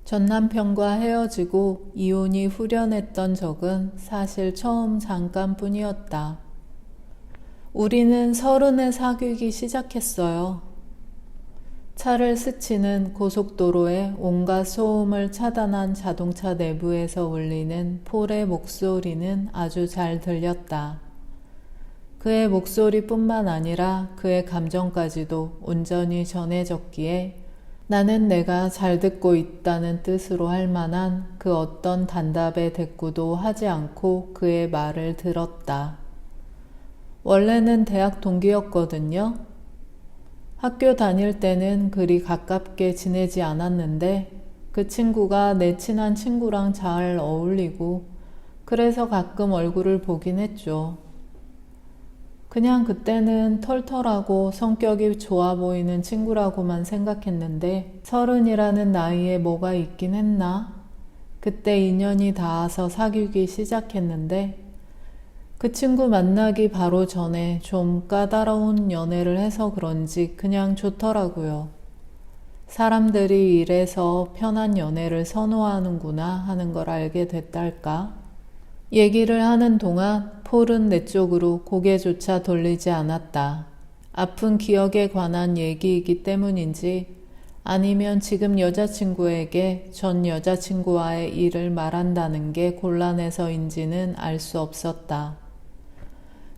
전 남편과 헤어지고 이혼이 후련했던 적은 사실 처음 잠깐뿐이었다. 우리는 30에 사귀기 시작했어요. 차를 스치는 고속도로에 온갖 소음을 차단한 자동차 내부에서 울리는 폴의 목소리는 아주 잘 들렸다. 그의 목소리뿐만 아니라 그의 감정까지도 온전히 전해졌기에 나는 내가 잘 듣고 있다는 뜻으로 할 만한 그 어떤 단답의 대꾸도 하지 않고 그의 말을 들었다. 원래는 대학 동기였거든요. 학교 다닐 때는 그리 가깝게 지내지 않았는데 그 친구가 내 친한 친구랑 잘 어울리고 그래서 가끔 얼굴을 보긴 했죠. 그냥 그때는 털털하고 성격이 좋아 보이는 친구라고만 생각했는데 30이라는 나이에 뭐가 있긴 했나? 그때 인연이 닿아서 사귀기 시작했는데 그 친구 만나기 바로 전에 좀 까다로운 연애를 해서 그런지 그냥 좋더라고요. 사람들이 이래서 편한 연애를 선호하는구나 하는 걸 알게 됐달까? 얘기를 하는 동안 폴은 내 쪽으로 고개조차 돌리지 않았다. 아픈 기억에 관한 얘기이기 때문인지 아니면 지금 여자친구에게 전 여자친구와의 일을 말한다는 게 곤란해서인지는 알 수 없었다.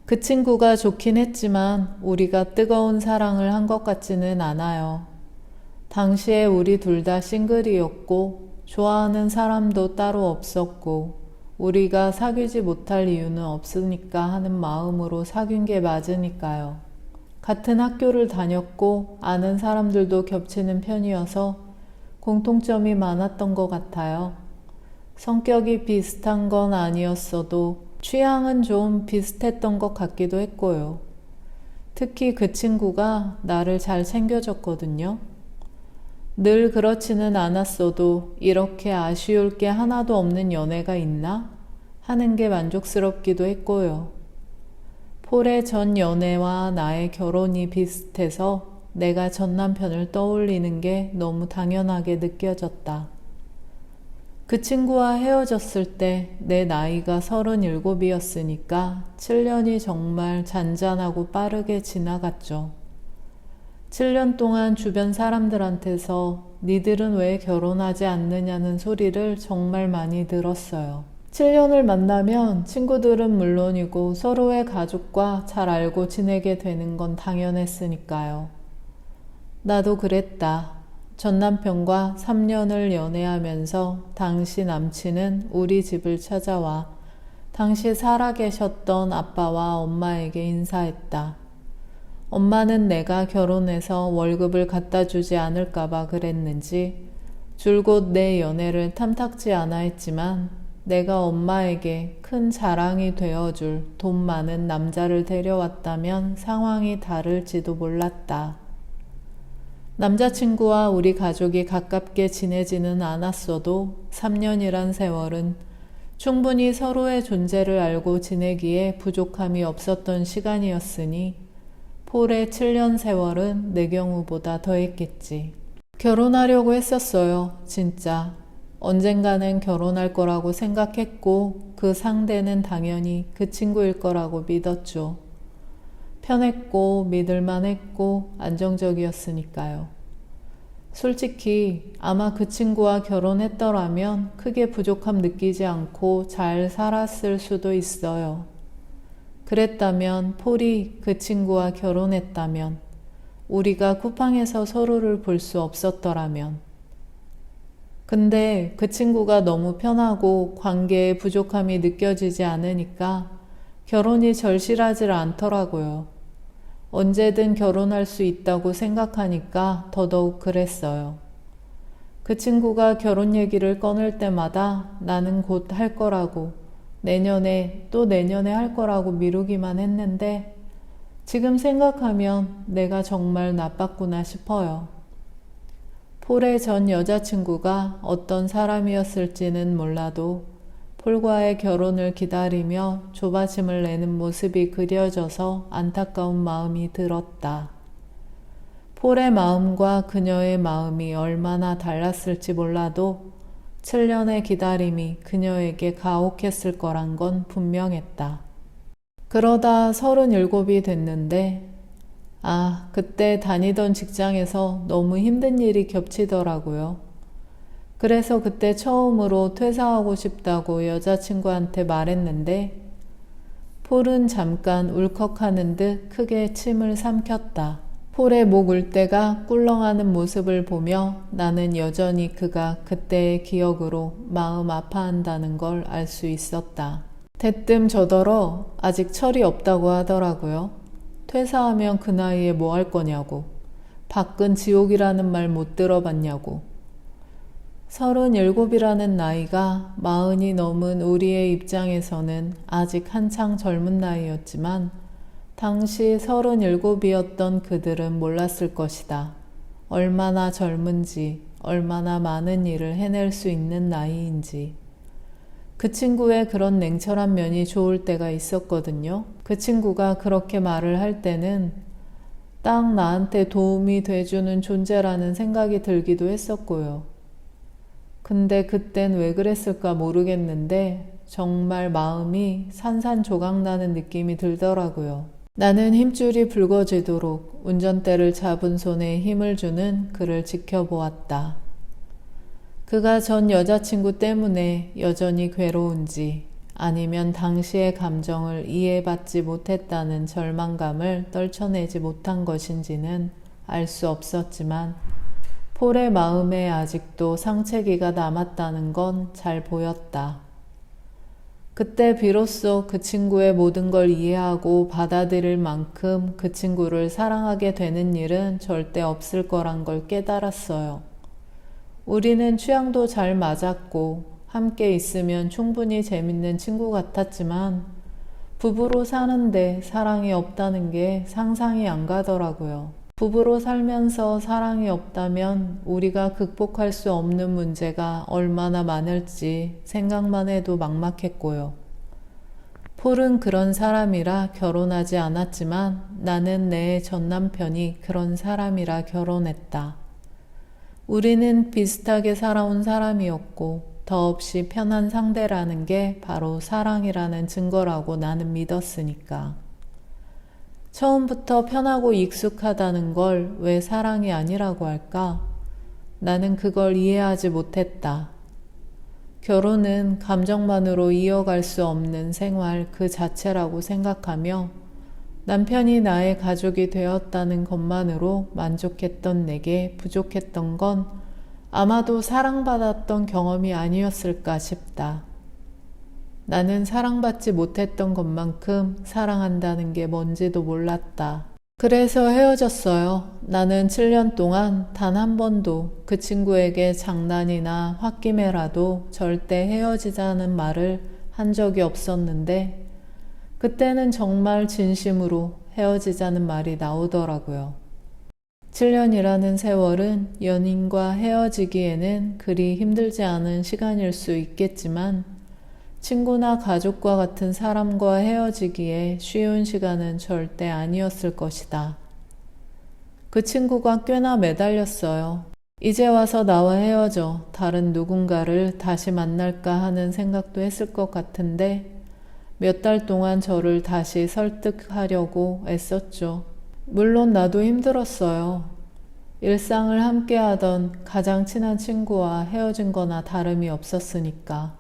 그 친구가 좋긴 했지만 우리가 뜨거운 사랑을 한 것 같지는 않아요. 당시에 우리 둘 다 싱글이었고 좋아하는 사람도 따로 없었고 우리가 사귀지 못할 이유는 없으니까 하는 마음으로 사귄 게 맞으니까요. 같은 학교를 다녔고 아는 사람들도 겹치는 편이어서 공통점이 많았던 것 같아요. 성격이 비슷한 건 아니었어도 취향은 좀 비슷했던 것 같기도 했고요. 특히 그 친구가 나를 잘 챙겨줬거든요. 늘 그렇지는 않았어도 이렇게 아쉬울 게 하나도 없는 연애가 있나? 하는 게 만족스럽기도 했고요. 폴의 전 연애와 나의 결혼이 비슷해서 내가 전 남편을 떠올리는 게 너무 당연하게 느껴졌다. 그 친구와 헤어졌을 때 내 나이가 37이었으니까 7년이 정말 잔잔하고 빠르게 지나갔죠. 7년 동안 주변 사람들한테서 니들은 왜 결혼하지 않느냐는 소리를 정말 많이 들었어요. 7년을 만나면 친구들은 물론이고 서로의 가족과 잘 알고 지내게 되는 건 당연했으니까요. 나도 그랬다. 전 남편과 3년을 연애하면서 당시 남친은 우리 집을 찾아와 당시 살아계셨던 아빠와 엄마에게 인사했다. 엄마는 내가 결혼해서 월급을 갖다 주지 않을까봐 그랬는지 줄곧 내 연애를 탐탁지 않아 했지만 내가 엄마에게 큰 자랑이 되어줄 돈 많은 남자를 데려왔다면 상황이 다를지도 몰랐다. 남자친구와 우리 가족이 가깝게 지내지는 않았어도 3년이란 세월은 충분히 서로의 존재를 알고 지내기에 부족함이 없었던 시간이었으니 폴의 7년 세월은 내 경우보다 더했겠지. 결혼하려고 했었어요, 진짜. 언젠가는 결혼할 거라고 생각했고 그 상대는 당연히 그 친구일 거라고 믿었죠. 편했고 믿을만 했고 안정적이었으니까요. 솔직히 아마 그 친구와 결혼했더라면 크게 부족함 느끼지 않고 잘 살았을 수도 있어요. 그랬다면 폴이 그 친구와 결혼했다면 우리가 쿠팡에서 서로를 볼 수 없었더라면 근데 그 친구가 너무 편하고 관계에 부족함이 느껴지지 않으니까 결혼이 절실하지 않더라고요. 언제든 결혼할 수 있다고 생각하니까 더더욱 그랬어요. 그 친구가 결혼 얘기를 꺼낼 때마다 나는 곧 할 거라고 내년에 또 내년에 할 거라고 미루기만 했는데 지금 생각하면 내가 정말 나빴구나 싶어요. 폴의 전 여자친구가 어떤 사람이었을지는 몰라도 폴과의 결혼을 기다리며 조바심을 내는 모습이 그려져서 안타까운 마음이 들었다. 폴의 마음과 그녀의 마음이 얼마나 달랐을지 몰라도 7년의 기다림이 그녀에게 가혹했을 거란 건 분명했다. 그러다 37이 됐는데, 그때 다니던 직장에서 너무 힘든 일이 겹치더라고요. 그래서 그때 처음으로 퇴사하고 싶다고 여자친구한테 말했는데, 폴은 잠깐 울컥하는 듯 크게 침을 삼켰다. 폴의 목 울대가 꿀렁하는 모습을 보며 나는 여전히 그가 그때의 기억으로 마음 아파한다는 걸 알 수 있었다. 대뜸 저더러 아직 철이 없다고 하더라고요. 퇴사하면 그 나이에 뭐 할 거냐고. 밖은 지옥이라는 말 못 들어봤냐고. 37이라는 나이가 40이 넘은 우리의 입장에서는 아직 한창 젊은 나이였지만 당시 37이었던 그들은 몰랐을 것이다. 얼마나 젊은지, 얼마나 많은 일을 해낼 수 있는 나이인지. 그 친구의 그런 냉철한 면이 좋을 때가 있었거든요. 그 친구가 그렇게 말을 할 때는 딱 나한테 도움이 돼주는 존재라는 생각이 들기도 했었고요. 근데 그땐 왜 그랬을까 모르겠는데 정말 마음이 산산조각 나는 느낌이 들더라고요. 나는 힘줄이 붉어지도록 운전대를 잡은 손에 힘을 주는 그를 지켜보았다. 그가 전 여자친구 때문에 여전히 괴로운지 아니면 당시의 감정을 이해받지 못했다는 절망감을 떨쳐내지 못한 것인지는 알 수 없었지만 폴의 마음에 아직도 상체기가 남았다는 건 잘 보였다. 그때 비로소 그 친구의 모든 걸 이해하고 받아들일 만큼 그 친구를 사랑하게 되는 일은 절대 없을 거란 걸 깨달았어요. 우리는 취향도 잘 맞았고 함께 있으면 충분히 재밌는 친구 같았지만 부부로 사는데 사랑이 없다는 게 상상이 안 가더라고요. 부부로 살면서 사랑이 없다면 우리가 극복할 수 없는 문제가 얼마나 많을지 생각만 해도 막막했고요. 폴은 그런 사람이라 결혼하지 않았지만 나는 내 전남편이 그런 사람이라 결혼했다. 우리는 비슷하게 살아온 사람이었고 더없이 편한 상대라는 게 바로 사랑이라는 증거라고 나는 믿었으니까. 처음부터 편하고 익숙하다는 걸 왜 사랑이 아니라고 할까? 나는 그걸 이해하지 못했다. 결혼은 감정만으로 이어갈 수 없는 생활 그 자체라고 생각하며 남편이 나의 가족이 되었다는 것만으로 만족했던 내게 부족했던 건 아마도 사랑받았던 경험이 아니었을까 싶다. 나는 사랑받지 못했던 것만큼 사랑한다는 게 뭔지도 몰랐다. 그래서 헤어졌어요. 나는 7년 동안 단 한 번도 그 친구에게 장난이나 홧김에라도 절대 헤어지자는 말을 한 적이 없었는데 그때는 정말 진심으로 헤어지자는 말이 나오더라고요. 7년이라는 세월은 연인과 헤어지기에는 그리 힘들지 않은 시간일 수 있겠지만 친구나 가족과 같은 사람과 헤어지기에 쉬운 시간은 절대 아니었을 것이다. 그 친구가 꽤나 매달렸어요. 이제 와서 나와 헤어져 다른 누군가를 다시 만날까 하는 생각도 했을 것 같은데 몇 달 동안 저를 다시 설득하려고 애썼죠. 물론 나도 힘들었어요. 일상을 함께 하던 가장 친한 친구와 헤어진 거나 다름이 없었으니까.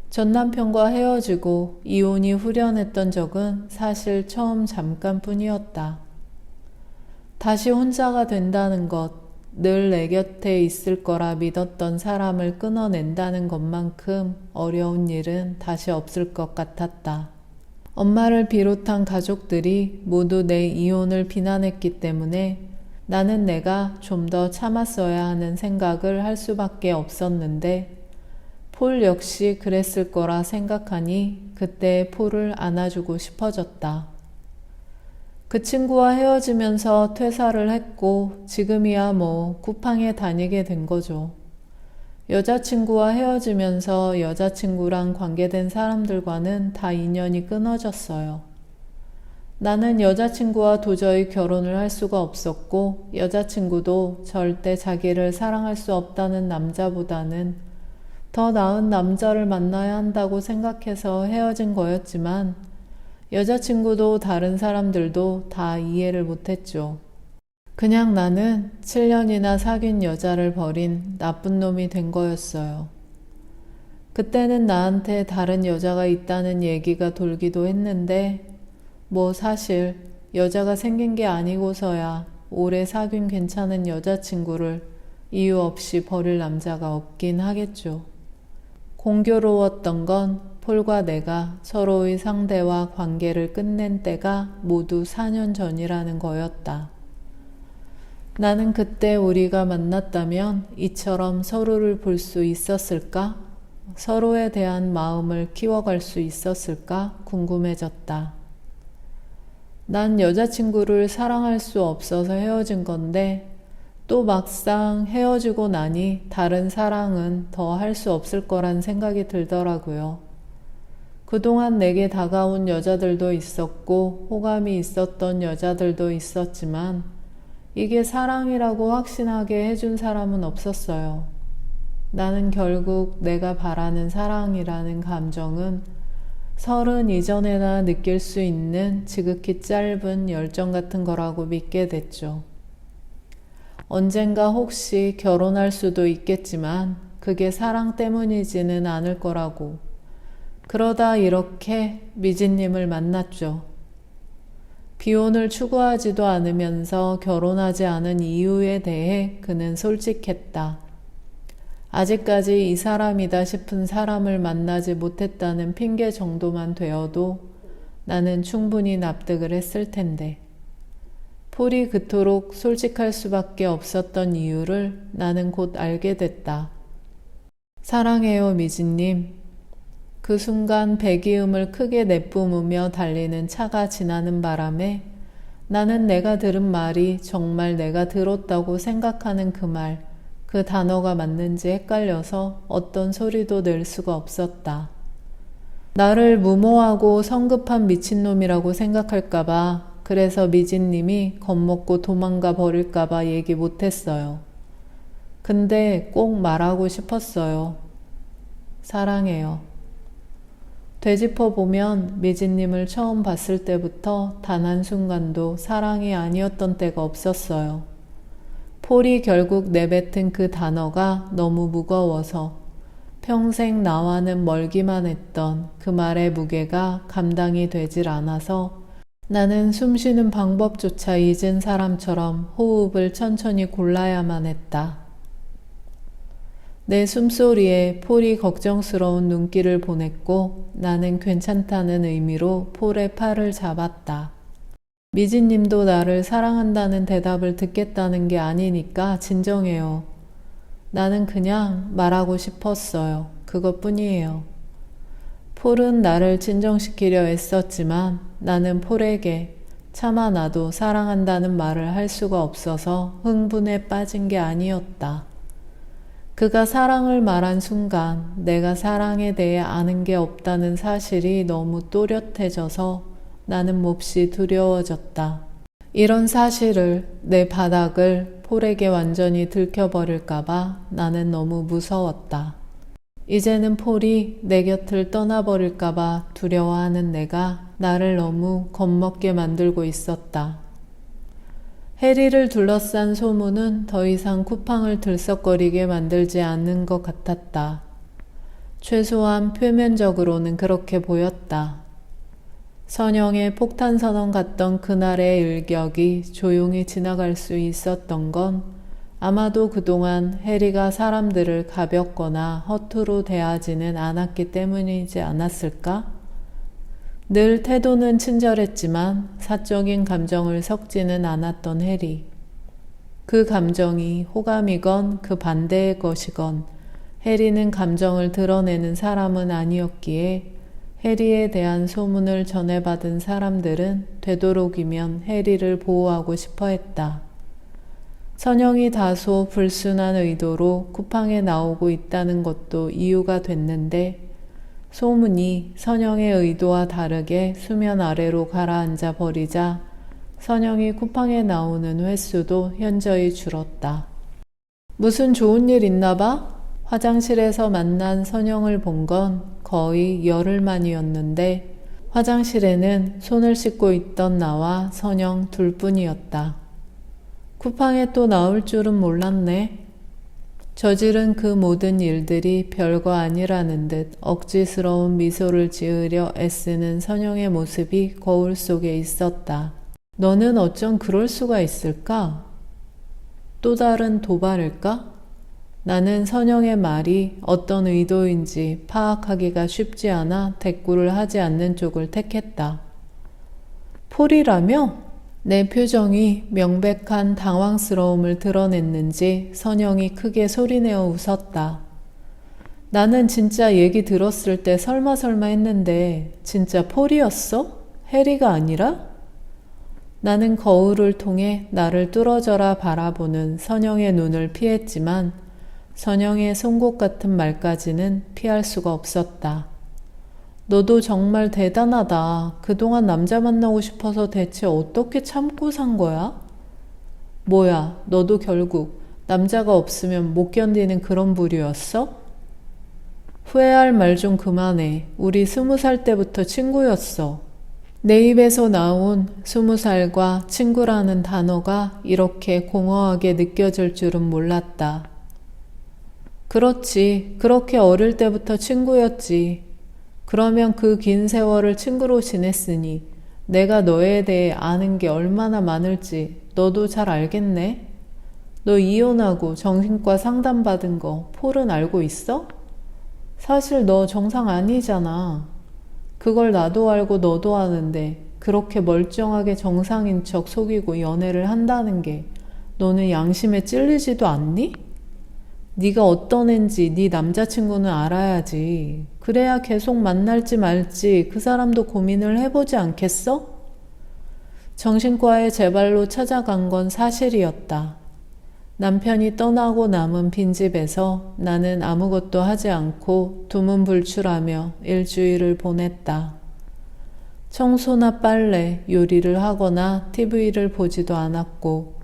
전 남편과 헤어지고 이혼이 후련했던 적은 사실 처음 잠깐뿐이었다. 다시 혼자가 된다는 것, 늘 내 곁에 있을 거라 믿었던 사람을 끊어낸다는 것만큼 어려운 일은 다시 없을 것 같았다. 엄마를 비롯한 가족들이 모두 내 이혼을 비난했기 때문에 나는 내가 좀 더 참았어야 하는 생각을 할 수밖에 없었는데 폴 역시 그랬을 거라 생각하니 그때 폴을 안아주고 싶어졌다. 그 친구와 헤어지면서 퇴사를 했고 지금이야 뭐 쿠팡에 다니게 된 거죠. 여자친구와 헤어지면서 여자친구랑 관계된 사람들과는 다 인연이 끊어졌어요. 나는 여자친구와 도저히 결혼을 할 수가 없었고 여자친구도 절대 자기를 사랑할 수 없다는 남자보다는 더 나은 남자를 만나야 한다고 생각해서 헤어진 거였지만 여자친구도 다른 사람들도 다 이해를 못했죠. 그냥 나는 7년이나 사귄 여자를 버린 나쁜 놈이 된 거였어요. 그때는 나한테 다른 여자가 있다는 얘기가 돌기도 했는데 뭐 사실 여자가 생긴 게 아니고서야 오래 사귄 괜찮은 여자친구를 이유 없이 버릴 남자가 없긴 하겠죠. 공교로웠던 건 폴과 내가 서로의 상대와 관계를 끝낸 때가 모두 4년 전이라는 거였다. 나는 그때 우리가 만났다면 이처럼 서로를 볼 수 있었을까? 서로에 대한 마음을 키워갈 수 있었을까? 궁금해졌다. 난 여자친구를 사랑할 수 없어서 헤어진 건데 또 막상 헤어지고 나니 다른 사랑은 더 할 수 없을 거란 생각이 들더라고요. 그동안 내게 다가온 여자들도 있었고 호감이 있었던 여자들도 있었지만 이게 사랑이라고 확신하게 해준 사람은 없었어요. 나는 결국 내가 바라는 사랑이라는 감정은 30 이전에나 느낄 수 있는 지극히 짧은 열정 같은 거라고 믿게 됐죠. 언젠가 혹시 결혼할 수도 있겠지만 그게 사랑 때문이지는 않을 거라고. 그러다 이렇게 미진님을 만났죠. 비혼을 추구하지도 않으면서 결혼하지 않은 이유에 대해 그는 솔직했다. 아직까지 이 사람이다 싶은 사람을 만나지 못했다는 핑계 정도만 되어도 나는 충분히 납득을 했을 텐데. 폴이 그토록 솔직할 수밖에 없었던 이유를 나는 곧 알게 됐다. 사랑해요, 미진님. 그 순간 배기음을 크게 내뿜으며 달리는 차가 지나는 바람에 나는 내가 들은 말이 정말 내가 들었다고 생각하는 그 말, 그 단어가 맞는지 헷갈려서 어떤 소리도 낼 수가 없었다. 나를 무모하고 성급한 미친놈이라고 생각할까봐, 그래서 미진님이 겁먹고 도망가 버릴까봐 얘기 못했어요. 근데 꼭 말하고 싶었어요. 사랑해요. 되짚어보면 미진님을 처음 봤을 때부터 단 한순간도 사랑이 아니었던 때가 없었어요. 폴이 결국 내뱉은 그 단어가 너무 무거워서 평생 나와는 멀기만 했던 그 말의 무게가 감당이 되질 않아서 나는 숨쉬는 방법조차 잊은 사람처럼 호흡을 천천히 골라야만 했다. 내 숨소리에 폴이 걱정스러운 눈길을 보냈고 나는 괜찮다는 의미로 폴의 팔을 잡았다. 미진님도 나를 사랑한다는 대답을 듣겠다는 게 아니니까 진정해요. 나는 그냥 말하고 싶었어요. 그것뿐이에요. 폴은 나를 진정시키려 애썼지만 나는 폴에게 차마 나도 사랑한다는 말을 할 수가 없어서 흥분에 빠진 게 아니었다. 그가 사랑을 말한 순간 내가 사랑에 대해 아는 게 없다는 사실이 너무 또렷해져서 나는 몹시 두려워졌다. 이런 사실을, 내 바닥을 폴에게 완전히 들켜버릴까봐 나는 너무 무서웠다. 이제는 폴이 내 곁을 떠나버릴까봐 두려워하는 내가 나를 너무 겁먹게 만들고 있었다. 해리를 둘러싼 소문은 더 이상 쿠팡을 들썩거리게 만들지 않는 것 같았다. 최소한 표면적으로는 그렇게 보였다. 선영의 폭탄 선언 같던 그날의 일격이 조용히 지나갈 수 있었던 건 아마도 그동안 해리가 사람들을 가볍거나 허투루 대하지는 않았기 때문이지 않았을까? 늘 태도는 친절했지만 사적인 감정을 섞지는 않았던 해리. 그 감정이 호감이건 그 반대의 것이건 해리는 감정을 드러내는 사람은 아니었기에 해리에 대한 소문을 전해받은 사람들은 되도록이면 해리를 보호하고 싶어 했다. 선영이 다소 불순한 의도로 쿠팡에 나오고 있다는 것도 이유가 됐는데 소문이 선영의 의도와 다르게 수면 아래로 가라앉아 버리자 선영이 쿠팡에 나오는 횟수도 현저히 줄었다. 무슨 좋은 일 있나 봐? 화장실에서 만난 선영을 본 건 거의 열흘 만이었는데 화장실에는 손을 씻고 있던 나와 선영 둘뿐이었다. 쿠팡에 또 나올 줄은 몰랐네. 저지른 그 모든 일들이 별거 아니라는 듯 억지스러운 미소를 지으려 애쓰는 선영의 모습이 거울 속에 있었다. 너는 어쩜 그럴 수가 있을까? 또 다른 도발일까? 나는 선영의 말이 어떤 의도인지 파악하기가 쉽지 않아 대꾸를 하지 않는 쪽을 택했다. 폴이라며? 내 표정이 명백한 당황스러움을 드러냈는지 선영이 크게 소리내어 웃었다. 나는 진짜 얘기 들었을 때 설마 했는데 진짜 폴이었어? 해리가 아니라? 나는 거울을 통해 나를 뚫어져라 바라보는 선영의 눈을 피했지만 선영의 송곳 같은 말까지는 피할 수가 없었다. 너도 정말 대단하다. 그동안 남자 만나고 싶어서 대체 어떻게 참고 산 거야? 뭐야, 너도 결국 남자가 없으면 못 견디는 그런 부류였어? 후회할 말 좀 그만해. 우리 20살 때부터 친구였어. 내 입에서 나온 20살과 친구라는 단어가 이렇게 공허하게 느껴질 줄은 몰랐다. 그렇지. 그렇게 어릴 때부터 친구였지. 그러면 그 긴 세월을 친구로 지냈으니 내가 너에 대해 아는 게 얼마나 많을지 너도 잘 알겠네? 너 이혼하고 정신과 상담받은 거 폴은 알고 있어? 사실 너 정상 아니잖아. 그걸 나도 알고 너도 아는데 그렇게 멀쩡하게 정상인 척 속이고 연애를 한다는 게 너는 양심에 찔리지도 않니? 네가 어떤 앤지 네 남자친구는 알아야지. 그래야 계속 만날지 말지 그 사람도 고민을 해보지 않겠어? 정신과에 제 발로 찾아간 건 사실이었다. 남편이 떠나고 남은 빈집에서 나는 아무것도 하지 않고 두문불출하며 일주일을 보냈다. 청소나 빨래, 요리를 하거나 TV를 보지도 않았고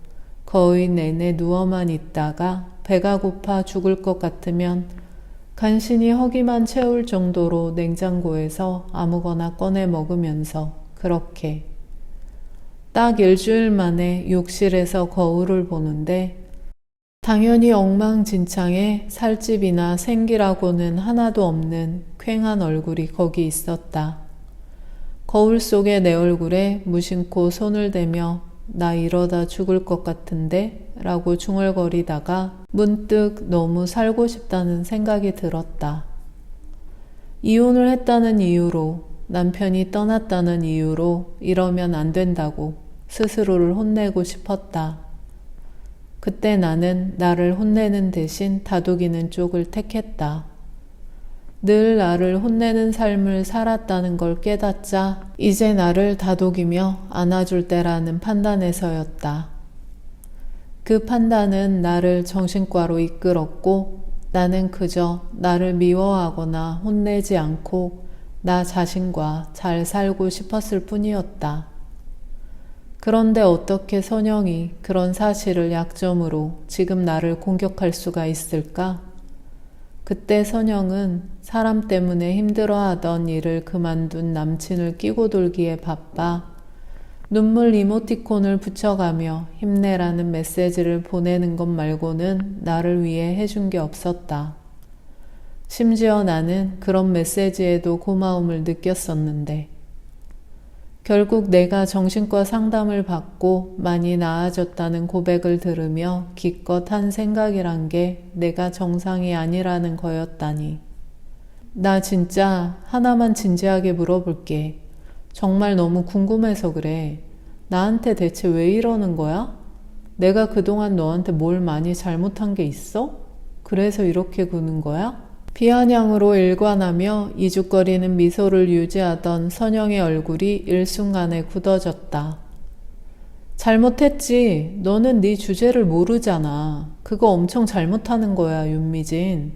거의 내내 누워만 있다가 배가 고파 죽을 것 같으면 간신히 허기만 채울 정도로 냉장고에서 아무거나 꺼내 먹으면서 그렇게 딱 일주일 만에 욕실에서 거울을 보는데 당연히 엉망진창에 살집이나 생기라고는 하나도 없는 퀭한 얼굴이 거기 있었다. 거울 속의 내 얼굴에 무심코 손을 대며 나 이러다 죽을 것 같은데? 라고 중얼거리다가 문득 너무 살고 싶다는 생각이 들었다. 이혼을 했다는 이유로, 남편이 떠났다는 이유로 이러면 안 된다고 스스로를 혼내고 싶었다. 그때 나는 나를 혼내는 대신 다독이는 쪽을 택했다. 늘 나를 혼내는 삶을 살았다는 걸 깨닫자 이제 나를 다독이며 안아줄 때라는 판단에서였다. 그 판단은 나를 정신과로 이끌었고 나는 그저 나를 미워하거나 혼내지 않고 나 자신과 잘 살고 싶었을 뿐이었다. 그런데 어떻게 선영이 그런 사실을 약점으로 지금 나를 공격할 수가 있을까? 그때 선영은 사람 때문에 힘들어하던 일을 그만둔 남친을 끼고 돌기에 바빠 눈물 이모티콘을 붙여가며 힘내라는 메시지를 보내는 것 말고는 나를 위해 해준 게 없었다. 심지어 나는 그런 메시지에도 고마움을 느꼈었는데 결국 내가 정신과 상담을 받고 많이 나아졌다는 고백을 들으며 기껏 한 생각이란 게 내가 정상이 아니라는 거였다니. 나 진짜 하나만 진지하게 물어볼게. 정말 너무 궁금해서 그래. 나한테 대체 왜 이러는 거야? 내가 그동안 너한테 뭘 많이 잘못한 게 있어? 그래서 이렇게 구는 거야? 비아냥으로 일관하며 이죽거리는 미소를 유지하던 선영의 얼굴이 일순간에 굳어졌다. 잘못했지. 너는 네 주제를 모르잖아. 그거 엄청 잘못하는 거야, 윤미진.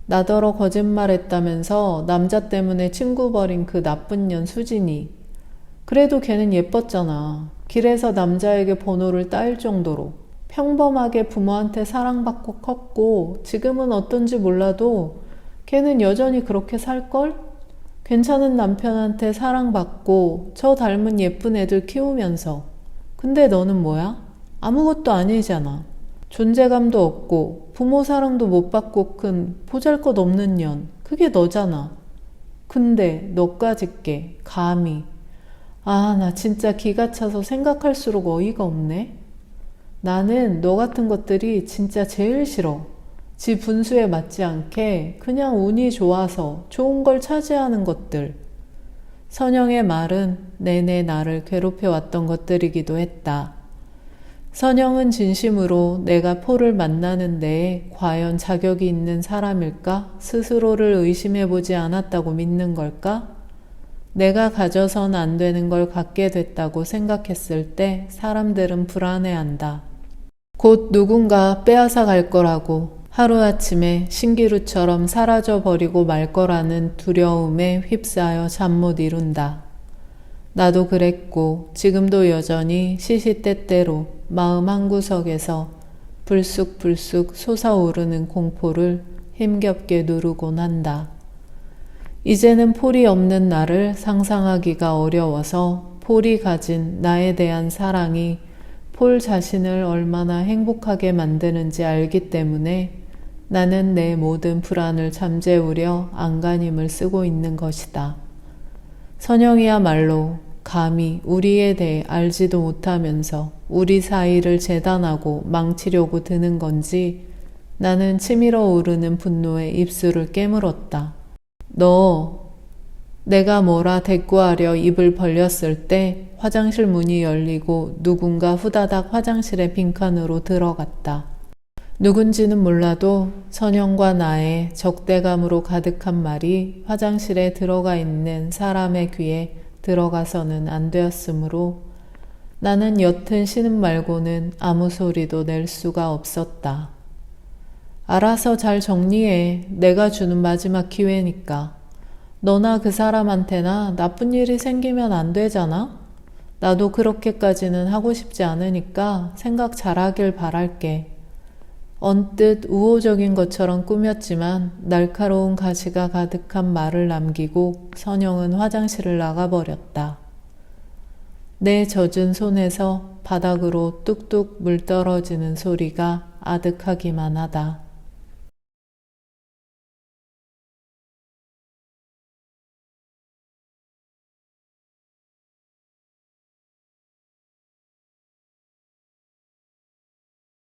나더러 거짓말했다면서 남자 때문에 친구 버린 그 나쁜 년 수진이. 그래도 걔는 예뻤잖아. 길에서 남자에게 번호를 따일 정도로. 평범하게 부모한테 사랑받고 컸고 지금은 어떤지 몰라도 걔는 여전히 그렇게 살걸? 괜찮은 남편한테 사랑받고 저 닮은 예쁜 애들 키우면서. 근데 너는 뭐야? 아무것도 아니잖아. 존재감도 없고 부모 사랑도 못 받고 큰 보잘것없는 년. 그게 너잖아. 근데 너까짓 게 감히. 아, 나 진짜 기가 차서 생각할수록 어이가 없네. 나는 너 같은 것들이 진짜 제일 싫어. 지 분수에 맞지 않게 그냥 운이 좋아서 좋은 걸 차지하는 것들. 선영의 말은 내내 나를 괴롭혀왔던 것들이기도 했다. 선영은 진심으로 내가 폴을 만나는 데에 과연 자격이 있는 사람일까? 스스로를 의심해보지 않았다고 믿는 걸까? 내가 가져선 안 되는 걸 갖게 됐다고 생각했을 때 사람들은 불안해한다. 곧 누군가 빼앗아 갈 거라고, 하루아침에 신기루처럼 사라져버리고 말 거라는 두려움에 휩싸여 잠 못 이룬다. 나도 그랬고 지금도 여전히 시시때때로 마음 한구석에서 불쑥불쑥 솟아오르는 공포를 힘겹게 누르곤 한다. 이제는 폴이 없는 나를 상상하기가 어려워서 폴이 가진 나에 대한 사랑이 폴 자신을 얼마나 행복하게 만드는지 알기 때문에 나는 내 모든 불안을 잠재우려 안간힘을 쓰고 있는 것이다. 선영이야말로 감히 우리에 대해 알지도 못하면서 우리 사이를 재단하고 망치려고 드는 건지 나는 치밀어 오르는 분노에 입술을 깨물었다. 내가 뭐라 대꾸하려 입을 벌렸을 때 화장실 문이 열리고 누군가 후다닥 화장실의 빈칸으로 들어갔다. 누군지는 몰라도 선영과 나의 적대감으로 가득한 말이 화장실에 들어가 있는 사람의 귀에 들어가서는 안 되었으므로 나는 옅은 신음 말고는 아무 소리도 낼 수가 없었다. 알아서 잘 정리해. 내가 주는 마지막 기회니까. 너나 그 사람한테나 나쁜 일이 생기면 안 되잖아? 나도 그렇게까지는 하고 싶지 않으니까 생각 잘하길 바랄게. 언뜻 우호적인 것처럼 꾸몄지만 날카로운 가시가 가득한 말을 남기고 선영은 화장실을 나가버렸다. 내 젖은 손에서 바닥으로 뚝뚝 물 떨어지는 소리가 아득하기만 하다.